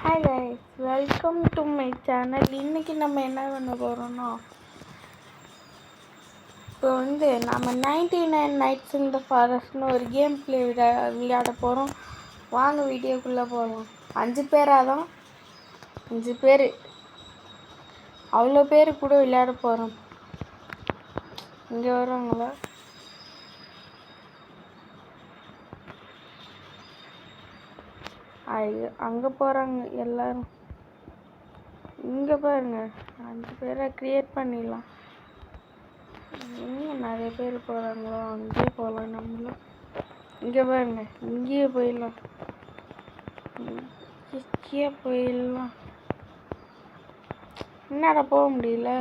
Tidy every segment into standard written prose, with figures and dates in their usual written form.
Hi guys, welcome to my channel. இன்றைக்கி நம்ம என்ன பண்ண போகிறோம்னா, இப்போ நம்ம 99 Nights in the Forestன்னு ஒரு கேம் பிளே விளையாட போகிறோம். வாங்க வீடியோக்குள்ளே போகலாம். 5 பேராக தான், 5 பேர், அவ்வளோ பேர் கூட விளையாட போகிறோம். இங்கே வருவாங்களா? அங்கே போகிறாங்க எல்லாரும். இங்கே பாருங்க, 5 பேரை க்ரியேட் பண்ணிடலாம். நிறைய பேர் போகிறாங்களோ அங்கேயே போகலாம். நம்மளும் இங்கே பாருங்க, இங்கேயே போயிடலாம். இங்கேயே போயிடலாம். என்னடா போக முடியல?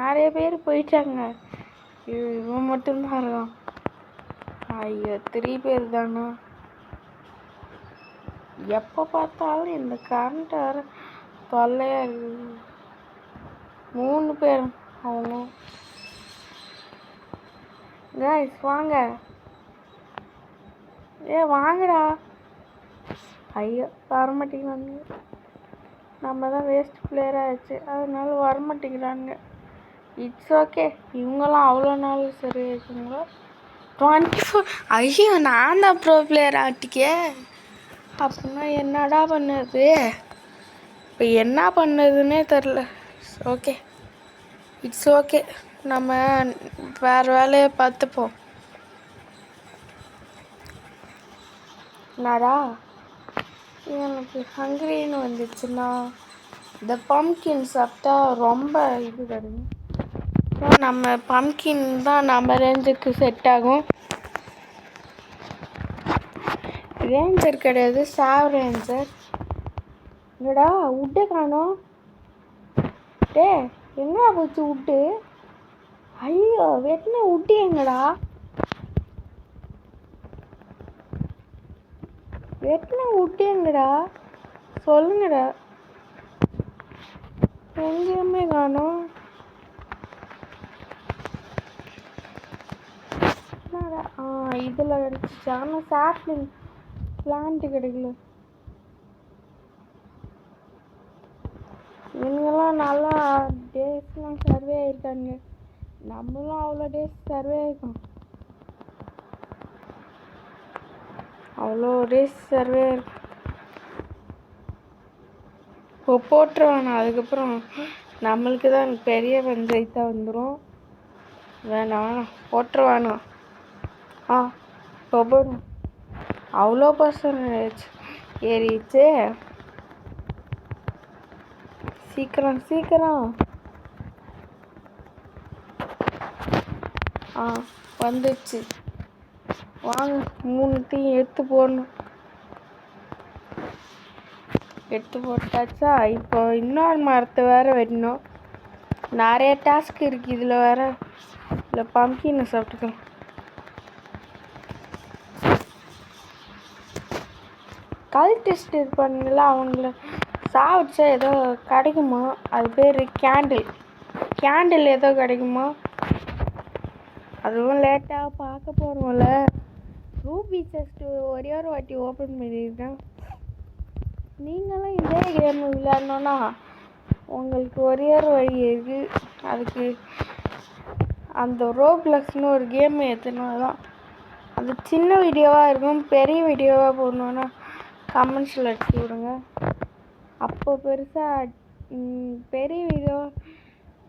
நிறைய பேர் போயிட்டாங்க. இவன் மட்டும்தான் இருக்கான். ஐயோ, 3 பேர் தானா? எப்போ பார்த்தாலும் இந்த கரண்ட் வர தொல்லையா இருக்குது. 3 பேர் அவங்க. கைஸ் வாங்க, வாங்கடா. ஐயோ, வரமாட்டேங்கிறாங்க. நம்ம தான் வேஸ்ட் பிளேயர் ஆயிடுச்சு, அதனால வரமாட்டேங்கிறாங்க. It's okay. இவங்களாம் அவ்வளோ நாள் சரி ஆயிடுச்சுங்களா? 24. ஐயோ, நான் தான் ப்ரோ பிளேயர் ஆட்டிக்கே. அப்படின்னா என்னடா பண்ணுறது? இப்போ என்ன பண்ணுறதுன்னே தெரில. Okay, it's okay. நம்ம வேறு வேலையை பார்த்துப்போம். என்னடா எனக்கு ஹங்கிரின்னு வந்துச்சுன்னா இந்த பம்கின் சாப்பிட்டா ரொம்ப இது கிடைக்கும். நம்ம பம்கின் தான் நம்ம ரேஞ்சுக்கு செட் ஆகும். ரேஞ்சர் கிடையாது, சாவ் ரேஞ்சர். என்னடா உட்டை காணோம்? எங்கடா போச்சு உட்டு? ஐயோ, வெட்டின உட்டு எங்கடா? வெட்டின உட்டு எங்கடா? சொல்லுங்கடா. எங்கேயுமே காணோம். இதில் கிடச்சிச்சு. ஆனால் சாப்ளிங் பிளான்ட்டு கிடைக்கல. இவங்கெல்லாம் நல்லா டேஸ்லாம் சர்வே ஆகிருக்காங்க. நம்மளும் அவ்வளோ டேஸ் சர்வே ஆகிருக்கோம். அவ்வளோ டேஸ் சர்வே ஆகிருக்கும். இப்போ போட்டுருவானா? அதுக்கப்புறம் நம்மளுக்கு தான் பெரிய பஞ்சாயத்தாக வந்துடும். வேணாம், போட்டுருவானா? இப்போ போடும். அவ்வளோ பர்சன்டேஜ் ஏறிடுச்சு. சீக்கிரம் சீக்கிரம். வந்துடுச்சு. வாங்க, 3த்தையும் எடுத்து போடணும். எடுத்து போட்டாச்சா? இப்போ இன்னொரு மரத்தை வேறு வெட்டணும். நிறைய டாஸ்க் இருக்குது இதில் வேறு. இல்லை, பம்கினை சாப்பிட்டுக்கலாம். கல் டெஸ்ட் இருப்பானுங்களா, அவங்கள சாப்பிடுச்சா ஏதோ கிடைக்குமா? அது பேர் கேண்டில் ஏதோ கிடைக்குமா? அதுவும் லேட்டாக பார்க்க போகிறோம்ல. ரூபி செஸ்ட்டு ஒரே ஒரு வாட்டி ஓப்பன் பண்ணியிருக்கேன். நீங்களும் இதே கேம் விளையாடணுன்னா உங்களுக்கு ஒரே ஒரு வழி இருக்குது. அதுக்கு அந்த ரோப்ளக்ஸ்னு ஒரு கேம் ஏற்றணும். தான் அது சின்ன வீடியோவாக இருக்கும். பெரிய வீடியோவாக போடணுன்னா கமெண்ட்ஸில் அடிச்சு விடுங்க. அப்போ பெருசாக பெரிய வீடியோ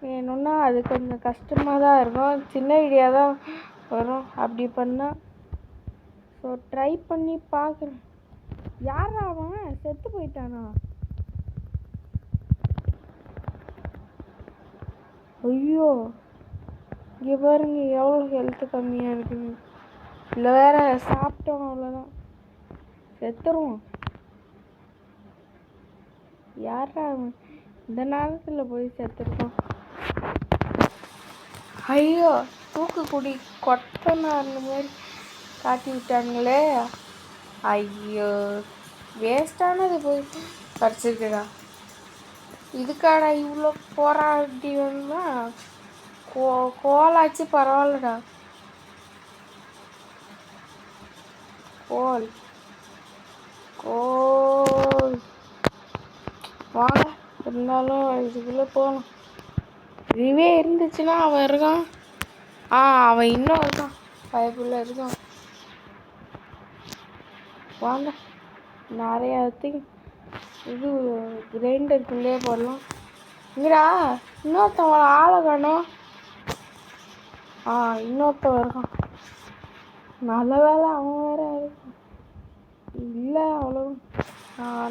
வேணும்னா அது கொஞ்சம் கஷ்டமாக தான் இருக்கும். சின்ன வீடியோ தான் வரும் அப்படி பண்ணால். ஸோ ட்ரை பண்ணி பார்க்குறேன். யாரா அவன்? செத்து போயிட்டானா? ஐயோ, இங்கே பாருங்க எவ்வளோ ஹெல்த்து கம்மியாக இருக்குது. இல்லை வேற சாப்பிட்டோம், அவ்வளோதான், செத்துருவோம். யாரா அவன்? இந்த நேரத்தில் போய் செத்துருக்கோம். ஐயோ, தூக்குக்குடி கொட்டனார் மாதிரி காட்டி விட்டாங்களே. ஐயோ, வேஸ்டானது போய் பறிச்சிருக்குடா. இதுக்காடா இவ்வளோ போராடி வந்தா? கோலாச்சு பரவாயில்லடா. கோல் கோல் வாங்க. இருந்தாலும் இதுக்குள்ளே போகணும். இதுவே இருந்துச்சுன்னா அவன் இருக்கான். அவன் இன்னும் இருக்கான். பைப்புள்ள இருக்கான். வாங்க நிறையா இது கிரைண்டருக்குள்ளே போடலாம். இங்கடா இன்னொருத்தவன் ஆளை காணோம். இன்னொருத்தவன் இருக்கான். நல்ல வேலை அவன் வேற இருக்கும். இல்லை அவ்வளோ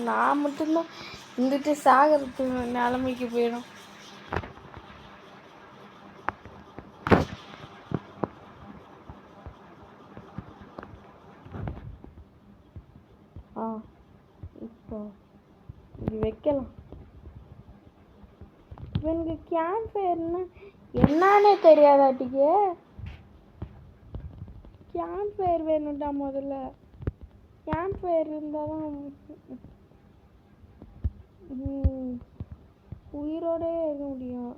நான் மட்டும்தான் இருந்துட்டு சாகிறதுக்கு நிலைமைக்கு போயிடும். இப்போ இது வைக்கலாம். இவனுக்கு கேம்ப் ஃபயர்னா என்னன்னே தெரியாதாட்டிக்கு. கேம்ப் ஃபயர் வேணும்டா. முதல்ல கேம்ப் ஃபயர் இருந்தால் தான் உயிரோட இருக்க முடியும்.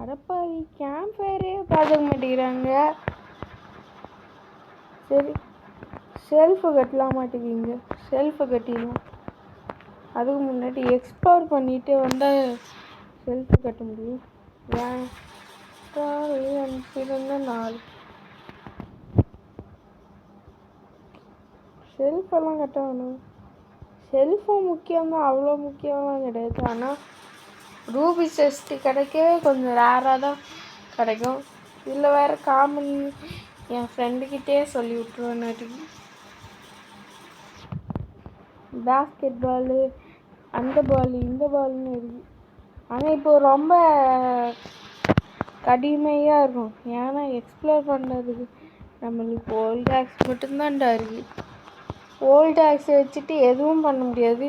அடப்பாவி கேம்ப் ஃபயரே பார்த்துக்க மாட்டேங்கிறாங்க. சரி ஷெல்ஃபு கட்டலாம் மாட்டேங்குங்க. ஷெல்ஃபு கட்டிடுவோம். அதுக்கு முன்னாடி எக்ஸ்ப்ளோர் பண்ணிட்டு வந்தால் ஷெல்ஃபு கட்ட முடியும். ஏன் அனுப்பியிருந்த 4 ஷெல்ஃபெல்லாம் கட்ட வேணும். ஷெல்ஃபும் முக்கியம்தான், அவ்வளோ முக்கியம்லாம் கிடையாது. ஆனால் ரூபி செஸ்ட்டு கிடைக்கவே கொஞ்சம் ரேராக தான் கிடைக்கும். இதில் வேறு காமன் என் ஃப்ரெண்டுக்கிட்டே சொல்லி விட்ருவேன். நாட்டுக்கு பேஸ்கெட் பாலு அந்த பால் இந்த பால்னு இருக்குது. ஆனால் இப்போ ரொம்ப கடுமையாக இருக்கும். ஏன்னா எக்ஸ்ப்ளோர் பண்ணுறதுக்கு நம்மளுக்கு ஓல்டு ஆக்ஸ் மட்டும்தான்டா இருக்குது. ஓல்டு ஆக்ஸ் வச்சுட்டு எதுவும் பண்ண முடியாது.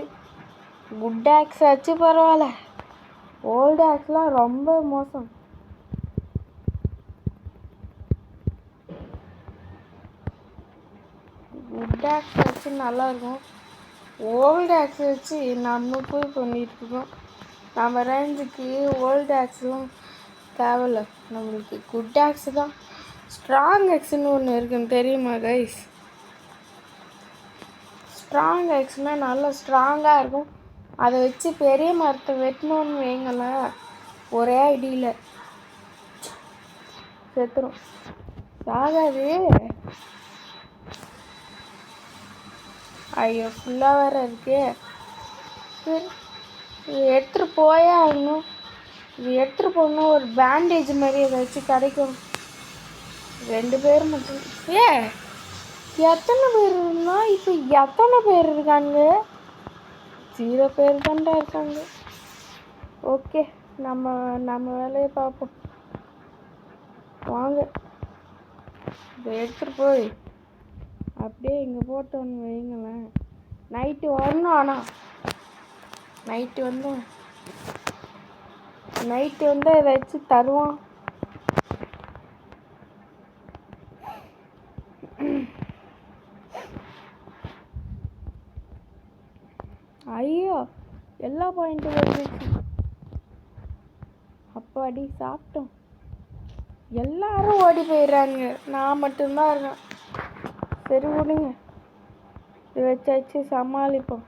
குட் ஆக்ஸ் ஆச்சு பரவாயில்ல. ஓல்டு ஆக்ஸ்லாம் ரொம்ப மோசம். குட் ஆக்ஸ் வச்சு நல்லாயிருக்கும். ஓல்டு ஆக்ஸ் வச்சு நம்ம போய் பண்ணிகிட்ருக்கோம். நம்ம ரேஞ்சுக்கு ஓல்டு ஆக்ஸ்லாம் தேவையில்ல. நம்மளுக்கு குட் ஆக்ஸ் தான். ஸ்ட்ராங் ஆக்ஸ்னு ஒன்று இருக்குன்னு தெரியுமா கைஸ்? ஸ்ட்ராங் ஆக்ஸ்னால் நல்லா ஸ்ட்ராங்காக இருக்கும். அதை வச்சு பெரிய மரத்தை வெட்டினோன்னு வைங்களேன், ஒரே அடியில் செத்துரும். சாகாது. ஐயோ ஃபுல்லாக வேறு இருக்கு. சரி இது எடுத்துகிட்டு போயே ஆகணும். இது எடுத்துகிட்டு போகணும். ஒரு பேண்டேஜ் மாதிரி ஏதாச்சும் கிடைக்கும். 2 பேர் மட்டும். எத்தனை பேர் இருந்தால் இப்போ எத்தனை பேர் இருக்காங்க? 0 பேர் தான்டா இருக்காங்க. ஓகே நம்ம வேலையை பார்ப்போம். வாங்க இதை எடுத்துகிட்டு போய் அப்படியே இங்கே போட்டோன்னு வைங்களேன். நைட்டு வரணும். ஆனால் நைட்டு வந்தால் ஏதாச்சும் தருவான். ஐயோ எல்லா பாயிண்ட்டும் வந்துச்சு. அப்பாடி சாப்பிட்டோம். எல்லாரும் ஓடி போயிடுறாங்க. நான் மட்டும்தான் இருக்கேன். சரி விடுங்க, இது வச்சாச்சு சமாளிப்போம்.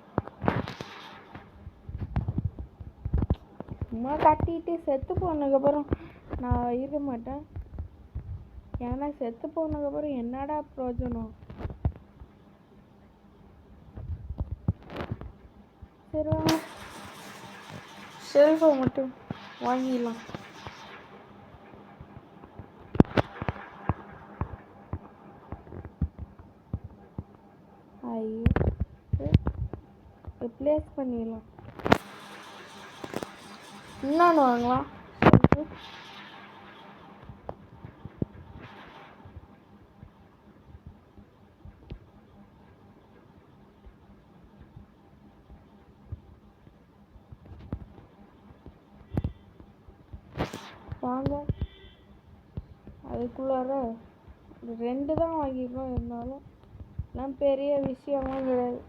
சும்மா கட்டிட்டு செத்து போனதுக்கப்புறம் நான் இருக்க மாட்டேன். ஏன்னா செத்து போனதுக்கப்புறம் என்னடா பிரயோஜனம்? சரி வாங்க ஷெல்ஃபை மட்டும் வாங்கிடலாம். ஐயோ ரிப்ளேஸ் பண்ணிடலாம். இன்னொன்று வாங்கலாம். வாங்க அதுக்குள்ளார 2 தான் வாங்கியிருக்கோம். இருந்தாலும் நான் பெரிய விஷயமும் கிடையாது.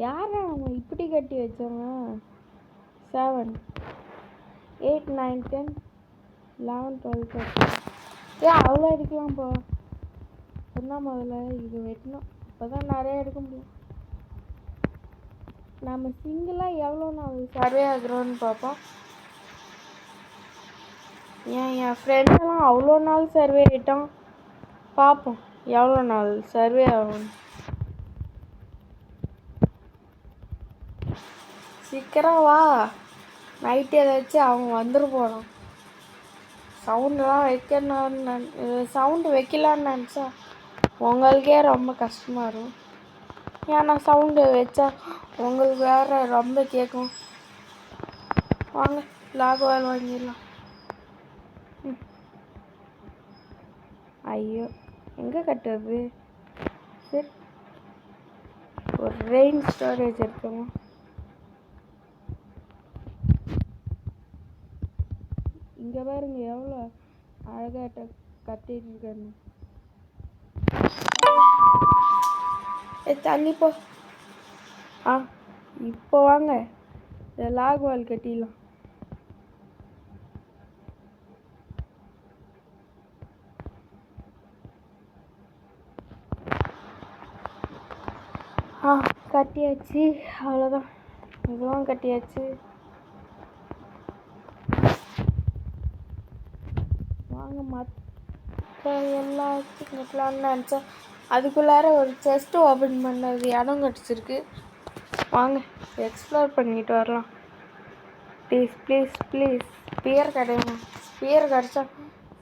யாரா நம்ம இப்படி கட்டி வச்சோங்க? 7 8 9 10 11 12 13. அவ்வளோ அடிக்கலாம்ப்பா. சொன்னால் முதல்ல இது வெட்டணும், அப்போ தான் நிறைய எடுக்க முடியும். நம்ம சிங்கிளாக எவ்வளோ நாள் சர்வே ஆகுறோன்னு பார்ப்போம். என் ஃப்ரெண்டெல்லாம் அவ்வளோ நாள் சர்வே ஆகிட்டோம். பார்ப்போம் எவ்வளோ நாள் சர்வே ஆகும். சீக்கிரம் வா, நைட்டு ஏதாச்சும் அவங்க வந்துட்டு போகணும். சவுண்டெலாம் வைக்கணும்னு சவுண்டு வைக்கலான்னு நினச்சா உங்களுக்கே ரொம்ப கஷ்டமாக இருக்கும். ஏன்னா சவுண்டு வச்சா உங்களுக்கு வேறு ரொம்ப கேட்கும். வாங்க லாக்வால் வாங்கிடலாம். ஐயோ எங்கே கட்டுறது? சரி ஒரு ரெயின் ஸ்டோரேஜ் இருக்குமா? இங்கே பாருங்க எவ்வளோ அழகாட்ட கட்டிட்டு இருக்கேன்னு. தண்ணி போ. இப்போ வாங்க லாக்வால் கட்டிடலாம். கட்டியாச்சு, அவ்வளோதான். இதுவும் கட்டியாச்சு. வாங்க மற்ற எல்லாத்தையும் கட்டலான்னு நினச்சேன். அதுக்குள்ளார ஒரு செஸ்ட்டு ஓப்பன் பண்ணது இடம் கிடச்சிருக்கு. வாங்க எக்ஸ்ப்ளோர் பண்ணிட்டு வரலாம். ப்ளீஸ் ப்ளீஸ் ப்ளீஸ் ஸ்பியர் கிடையாது. ஸ்பியர் கிடச்சா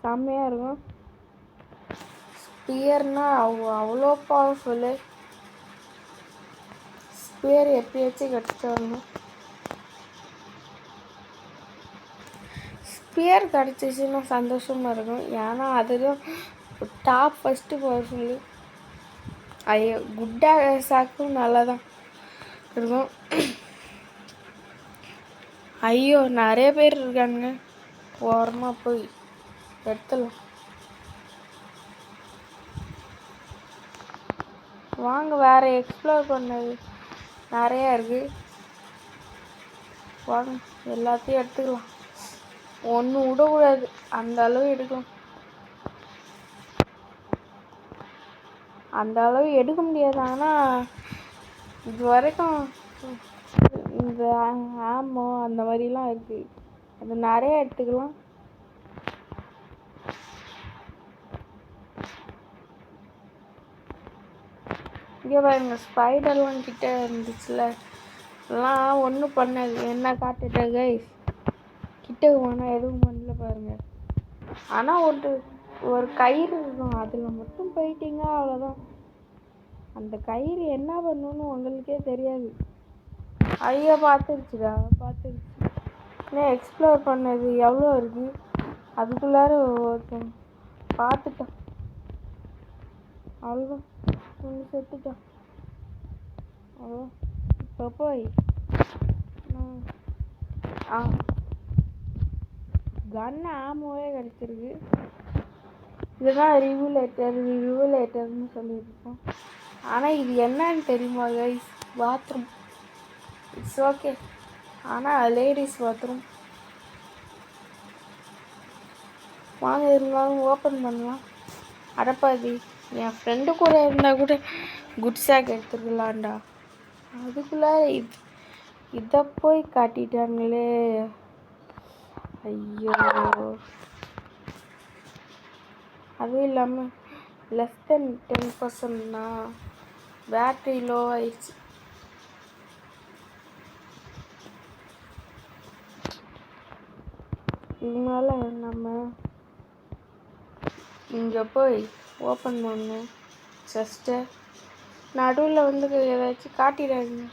செம்மையாக இருக்கும். ஸ்பியர்னால் அவ்வளோ பவர்ஃபுல்லு. ஸ்பியர் எப்படியாச்சும் கிடச்சிட்டு வரணும். ஸ்பியர் கிடச்சிச்சின்னா சந்தோஷமாக இருக்கும். ஏன்னா அதுதான் டாப் ஃபஸ்ட்டு பவர்ஃபுல்லு. ஐயோ குட்டாக சாக்கும் நல்லா தான் இருக்கும். ஐயோ நிறைய பேர் இருக்காங்க. ஓரமாக போய் எடுத்துடலாம். வாங்க வேறு எக்ஸ்ப்ளோர் பண்ணது நிறையா இருக்குது. வாங்க எல்லாத்தையும் எடுத்துக்கலாம். ஒன்றும் விடக்கூடாது, அந்த அளவு எடுக்கலாம். அந்த அளவு எடுக்க முடியாது. ஆனால் இது வரைக்கும் இந்த ஆமோ அந்த மாதிரிலாம் இருக்குது. அது நிறைய எடுத்துக்கலாம். இங்கே பாருங்க ஸ்பைடர்லாம் கிட்ட இருந்துச்சுல, எல்லாம் ஒன்றும் பண்ணாது. என்ன காட்டுட்ட கைஸ், கிட்ட போனால் எதுவும் பண்ணல பாருங்கள். ஆனால் ஒரு கயிறு இருக்கும், அதில் மட்டும் போயிட்டீங்க அவ்வளோதான். அந்த கயிறு என்ன பண்ணணும்னு உங்களுக்கே தெரியாது. ஐயோ பார்த்துருச்சுடா, பார்த்துருச்சு. இன்னும் எக்ஸ்ப்ளோர் பண்ணது எவ்வளோ இருக்குது. அதுக்குள்ளார ஒருத்தன் பார்த்துட்டான், அவ்வளோதான். ஒன்று செத்துட்டான், அவ்வளோ. இப்போ போய் கன்னு ஆமோவே கிடச்சிருக்கு. இதுதான் ரிவுலேட்டர்னு சொல்லியிருக்கோம். ஆனால் இது என்னன்னு தெரியுமா கைஸ்? பாத்ரூம். இட்ஸ் ஓகே, ஆனால் லேடிஸ் பாத்ரூம். வாங்க இருந்தாலும் ஓப்பன் பண்ணலாம். அடப்பாதி, என் ஃப்ரெண்டு கூட இருந்தால் கூட குட் சாக் எடுத்துக்கலாம்டா. அதுக்குள்ளே இதை போய் காட்டிட்டாங்களே. ஐயோ, அதுவும் இல்லாமல் லெஸ் தென் 10%னா பேட்ரி லோ ஆயிடுச்சு. இதனால நம்ம இங்கே போய் ஓப்பன் பண்ணணும். ஜஸ்ட்டு நடுவில் வந்து ஏதாச்சும் காட்டிடாதீங்க.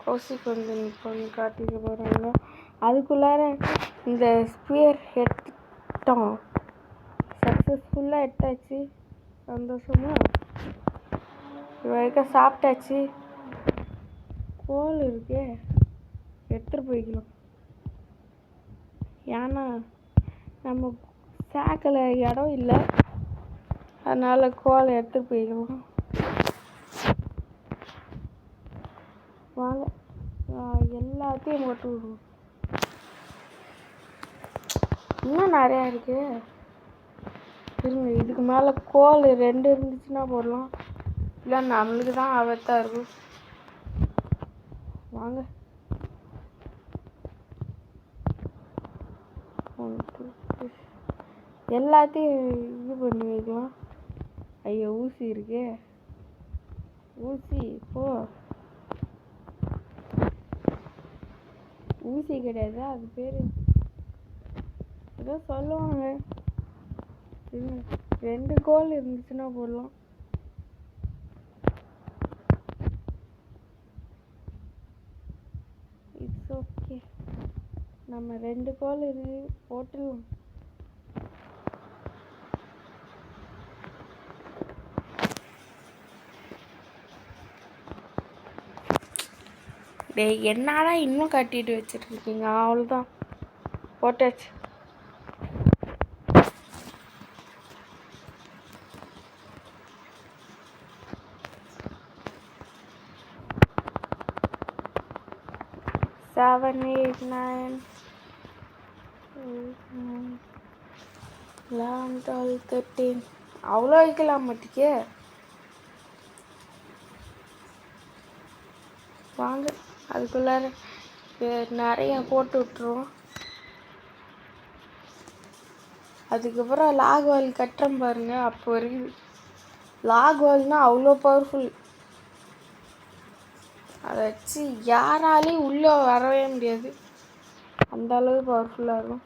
கௌசிக்கு வந்து நிற்கொண்டு காட்டிக்க போகிறாங்க. அதுக்குள்ளார இந்த ஸ்பியர் எடுத்துட்டோம். சக்ஸஸ்ஃபுல்லாக எடுத்தாச்சு. சந்தோஷமா இது வரைக்கும் சாப்பிட்டாச்சு. கோல் இருக்கே, எடுத்துகிட்டு போய்க்கலாம். ஏன்னா நம்ம சாக்கில் இடம் இல்லை, அதனால் கோலை எடுத்துகிட்டு போய்க்கலாம். வாங்க எல்லாத்தையும் போட்டு விடுவோம். இன்னும் நிறையா இருக்குது. இருங்க, இதுக்கு மேலே கோல் 2 இருந்துச்சுன்னா போடலாம். இல்லை நம்மளுக்கு தான் ஆபத்தாக இருக்கும். வாங்க. 1 2 3 எல்லாத்தையும் இது பண்ணி வைக்கலாம். ஐயோ ஊசி இருக்கே, ஊசி போ. ஊசி கிடையாது, அது பேர் ஏதோ சொல்லுவாங்க. 2 கோல் இருந்துச்சுன்னா போடலாம். இட்ஸ் ஓகே, நம்ம 2 கோல் இருக்கு, போட்டுடலாம். டேய் என்னடா இன்னும் கட்டிட்டு வச்சுட்டு இருக்கீங்க? அவ்வளோதான், போட்டாச்சு. Seven, 8, 9, 11, 12, 13 அவ்வளோ வைக்கலாம் மாட்டிக்கே. வாங்க, அதுக்குள்ளார நிறைய போட்டு விட்டுருவோம். அதுக்கப்புறம் லாக் வால் கட்டுறோம் பாருங்க. அப்போ வரைக்கும் லாக் வால்னா அவ்வளோ பவர்ஃபுல். அதை வச்சு யாராலையும் உள்ளே வரவே முடியாது, அந்த அளவு பவர்ஃபுல்லாக இருக்கும்.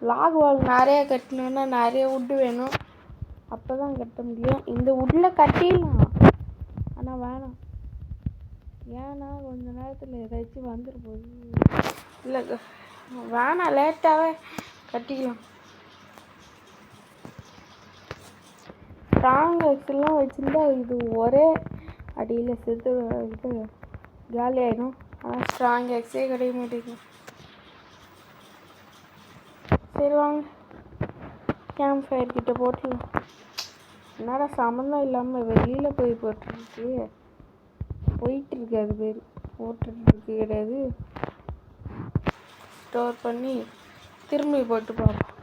லாக் வால் நிறைய கட்டணுன்னா நிறைய வுட்டு வேணும், அப்போ தான் கட்ட முடியும். இந்த வுட்டில் கட்டிடலாம், ஆனால் வேணாம். ஏன்னா கொஞ்ச நேரத்தில் ஏதாச்சும் வந்துட போகுது. இல்லை வேணாம், லேட்டாகவே கட்டிக்கலாம். ஸ்ட்ராங் எக்ஸ்லாம் வச்சுருந்தா இது ஒரே அடியில் செத்து இது காலி ஆகிடும். ஆனால் ஸ்ட்ராங் எக்ஸே கிடைக்க மாட்டேங்குது. சரி வாங்க, கேம்ப் ஃபயர் கிட்ட போட்டுலாம். என்னடா சம்மந்தம் இல்லாமல் வெளியில் போய் போட்டுருக்கு, போயிட்டுருக்கு. அது பேர் போட்டுருக்கு கிடையாது. ஸ்டோர் பண்ணி திரும்பி போட்டு பார்ப்போம்.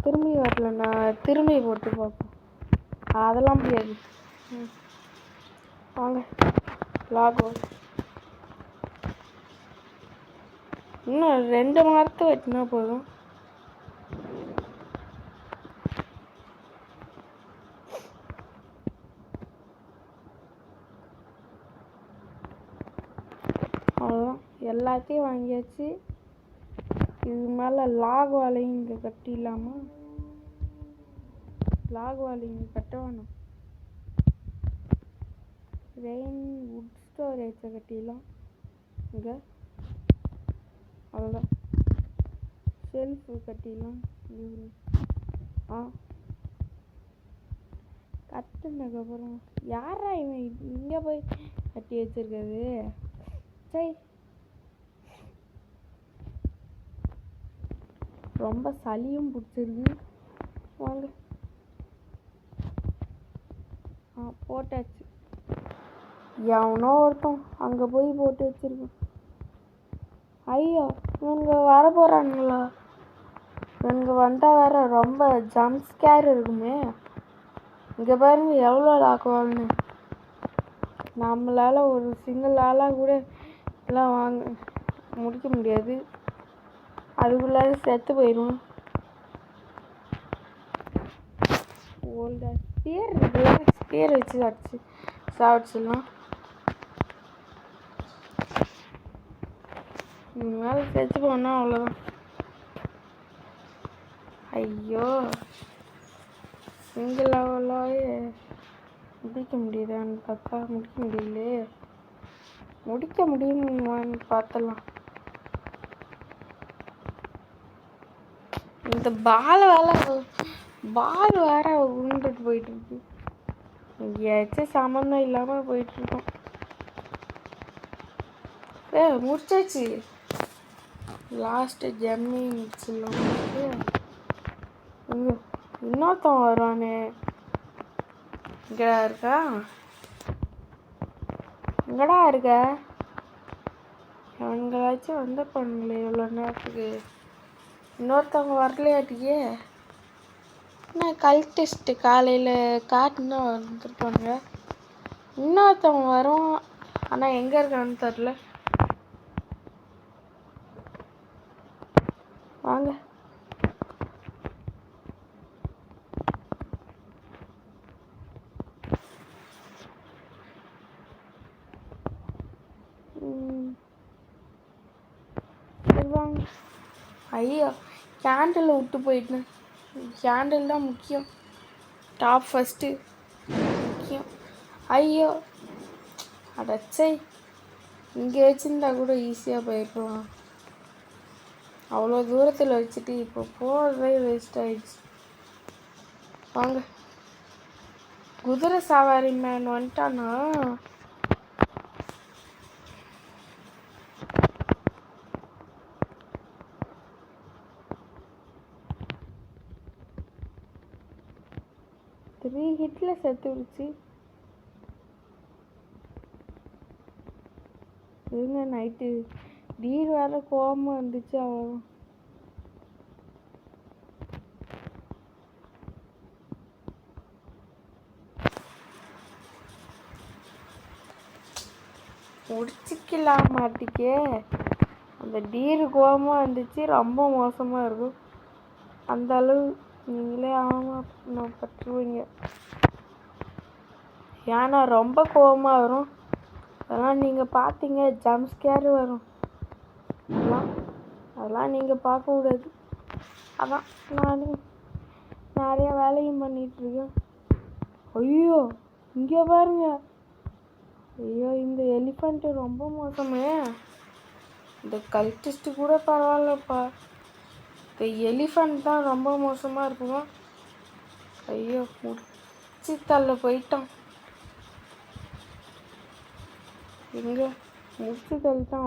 திரும்பி வரலண்ணா, திரும்பி போட்டு பார்ப்போம். அதெல்லாம் முடியாது. வாங்க, லாக் இன்னும் 2 மரத்தை வெட்டினா போதும். அவ்வளோதான், எல்லாத்தையும் வாங்கியாச்சு. இது மேலே லாக் வாலையும் இங்கே கட்டிடலாமா? லாக் வால் இங்கே கட்ட வேணும். ரெயின் வுட் ஸ்டோரேஜை கட்டிடலாம் இங்கே. அவ்வளோதான், ஷெல்ஃபு கட்டிடலாம். கட்டுனதுக்கப்புறம் யாரா இவன் இங்கே போய் கட்டி வச்சிருக்கிறது? சரி, ரொம்ப சளியும் பிடிச்சிருக்கு. வாங்க, போட்டாச்சு. எவனோ ஒருத்தன் அங்கே போய் போட்டு வச்சிருக்கோம். ஐயோ, இவங்க வர போகிறானுங்களா? இவங்க வந்தால் வேற ரொம்ப ஜம்ப் ஸ்கேர் இருக்குமே. இங்கே பாருங்க எவ்வளோ லாக்குவாள்னு. நம்மளால் ஒரு சிங்கிள் ஆளாக கூட எல்லாம் முடிக்க முடியாது, அதுக்குள்ளார செத்து போயிடும். ஓல்டா ஸ்பியர் இருக்குல்ல, ஸ்பியர் வச்சு சாப்பிட்லாம். இது மேலே செத்து போனால் அவ்வளோதான். ஐயோ, சிங்கிள் லெவலாகவே முடிக்க முடியுதான்னு பார்த்தா முடிக்க முடியலையே. முடிக்க முடியுமான்னு பார்த்தலாம். இந்த பால் வேற உருண்டுட்டு போயிட்டுருக்கு. எங்கேயாச்சும் சம்மந்தம் இல்லாமல் போயிட்டுருக்கோம். முடிச்சாச்சு, லாஸ்ட்டு ஜம்மி முடிச்சிடலாம். இன்னொருத்தன் வருவானே, இங்கடா இருக்கா? இங்கடா இருக்க? அவங்களாச்சும் வந்திருப்பானுங்களே இவ்வளோ நேரத்துக்கு. இன்னொருத்தவங்க வரலையாட்டியே. நான் கல்டெஸ்ட்டு காலையில் காட்டுன்னு வந்துருக்காங்க. இன்னொருத்தவங்க வரும், ஆனால் எங்கே இருக்கான்னு தெரில. வாங்க. வாங்க. ஐயோ கேண்டில் விட்டு போயிட்டேன். கேண்டில் தான் முக்கியம். டாப் ஃபஸ்ட்டு முக்கியம். ஐயோ அடச்சை, இங்கே வச்சுருந்தா கூட ஈஸியாக போயிருக்கலாம். அவ்வளோ தூரத்தில் வச்சுட்டு இப்போ போகிறதே வேஸ்ட் ஆகிடுச்சு. வாங்க. குதிரை சவாரி மேன் வந்துட்டானா? த்ரீ ஹிட்டில் செத்து விடுச்சு. இருங்க, நைட்டு டீர் வேறு கோபமாக இருந்துச்சு. அவ்வளோ முடிச்சிக்கலாம் மாட்டிக்கே. அந்த டீரு கோபமாக இருந்துச்சு. ரொம்ப மோசமாக இருக்கும். அந்த அளவு நீங்களே ஆமாம் பற்றுவீங்க. ஏன்னா ரொம்ப கோபமாக வரும். அதெல்லாம் நீங்கள் பார்த்தீங்க, ஜம்ஸ்கேர் வரும். அதெல்லாம் நீங்கள் பார்க்கக்கூடாது. அதான் நானும் நிறைய வேலையும் பண்ணிகிட்ருக்கேன். ஐயோ இங்கே பாருங்க. ஐயோ இந்த எலிஃபண்ட்டு ரொம்ப மோசமே. இந்த கல்டிஸ்ட்டு கூட பரவாயில்லப்பா. இந்த எலிஃபண்ட் தான் ரொம்ப மோசமாக இருக்குமா. ஐயோ முடிச்சு தள்ள போயிட்டான். எங்கே முடிச்சு தள்ளிட்டான்.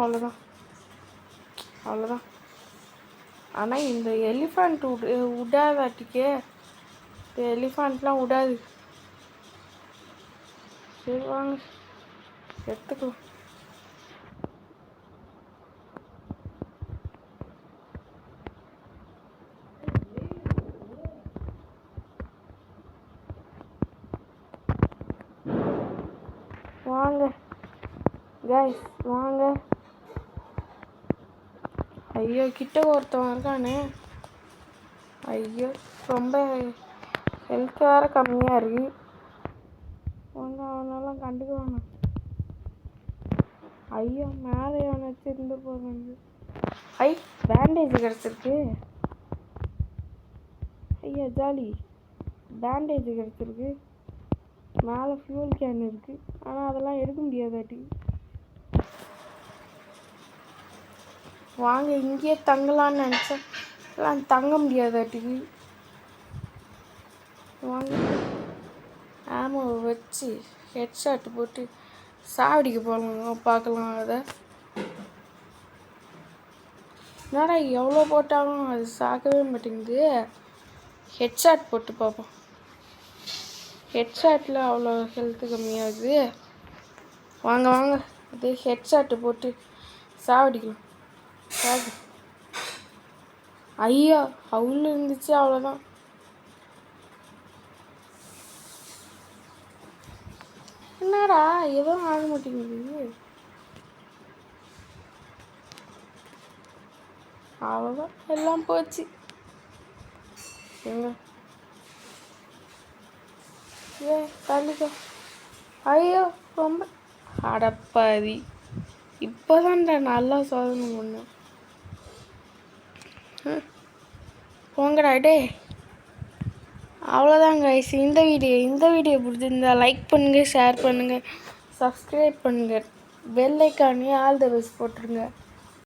அவ்வளோதான். ஆனால் இந்த எலிஃபண்ட் விடாதாட்டிக்கே. இந்த எலிஃபண்ட்லாம் விடாது. சரி வாங்க எடுத்துக்கலாம். வாங்க கைஸ் வாங்க. ஐயோ கிட்ட ஒருத்தவன் இருக்கானே. ஐயோ ரொம்ப ஹெல்த் வேறு கம்மியாக இருக்கு. வாங்க அவனெல்லாம் கண்டுக்குவாங்க. ஐயோ மேலே அவனை வச்சுருந்து போகிறாங்க. பேண்டேஜ் கிடச்சிருக்கு. ஐயா ஜாலி, பேண்டேஜ் கிடச்சிருக்கு. மேலே ஃபியூல் கேன் இருக்குது. ஆனால் அதெல்லாம் எடுக்க முடியாதாட்டி. வாங்க இங்கேயே தங்கலான்னு நினச்சேன். எல்லாம் தங்க முடியாதாட்டிக்கு. வாங்க ஆமோ வச்சு ஹெட்ஷாட் போட்டு சாவடிக்க போகலாம். பார்க்கலாம். அதை என்னடா எவ்வளோ போட்டாலும் அது சாக்கவே மாட்டேங்குது. ஹெட்ஷாட் போட்டு பார்ப்போம். ஹெட்ஷாட்டில் அவ்வளோ ஹெல்த்து கம்மியாகுது. வாங்க அது ஹெட்ஷாட்டு போட்டு சாவடிக்கலாம். ஐயா அவ்வளோ இருந்துச்சு. அவ்வளோதான். என்னடா எதுவும் ஆக மாட்டேங்குது. அவ்வளோதான் எல்லாம் போச்சு. எங்க தள்ளிக்கோ. ஐயோ ரொம்ப அடப்பாதி. இப்போதான்டா நல்லா சோதனை பண்ணேன். போங்கடா டே. அவ்வளோதான் கைஸ். இந்த வீடியோ பிடிச்சிருந்தா லைக் பண்ணுங்கள், ஷேர் பண்ணுங்கள், சப்ஸ்கிரைப் பண்ணுங்கள், பெல் ஐக்கானே ஆல் த பெஸ்ட் போட்டுருங்க.